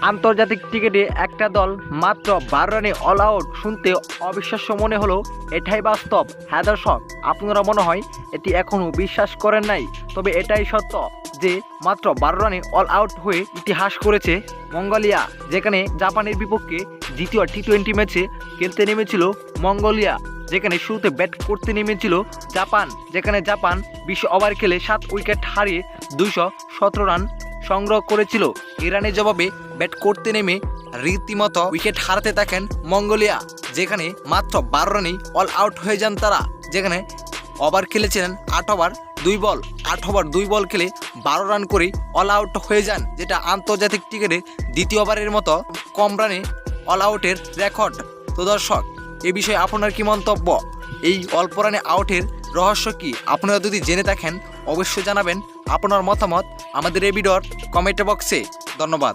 আন্তর্জাতিক ক্রিকেটে একটা দল মাত্র 12 রানে অল আউট শুনতে অবিশ্বাস্য মনে হলো এটাই বাস্তব। হ্যাঁ দর্শক, আপনারা মনে হয় এটি এখনও বিশ্বাস করেন নাই, তবে এটাই সত্য যে মাত্র 12 রানে অল আউট হয়ে ইতিহাস করেছে মঙ্গোলিয়া। যেখানে জাপানের বিপক্ষে দ্বিতীয় টি-20 ম্যাচে খেলতে নেমেছিল মঙ্গোলিয়া, যেখানে শুরুতে ব্যাট করতে নেমেছিল জাপান, যেখানে জাপান 20 ওভার খেলে 7 উইকেট হারিয়ে 217 রান সংগ্রহ করেছিল। ইরানের জবাবে ব্যাট করতে নেমে রীতিমতো উইকেট হারাতে থাকেন মঙ্গোলিয়া, যেখানে মাত্র 12 রানেই অল আউট হয়ে যান তারা। যেখানে ওভার খেলেছিলেন 8 ওভার 2 বল, 8 ওভার 2 বল খেলে 12 রান করেই অল আউট হয়ে যান, যেটা আন্তর্জাতিক ক্রিকেটে দ্বিতীয় ওভারের মতো কম রানে অল আউটের রেকর্ড। তো দর্শক, এ বিষয়ে আপনার কি মন্তব্য? এই অল্প রানে আউটের রহস্য কি? আপনারা যদি জেনে থাকেন অবশ্যই জানাবেন আপনার মতামত আমাদের এই ভিডিওর কমেন্ট বক্সে। ধন্যবাদ।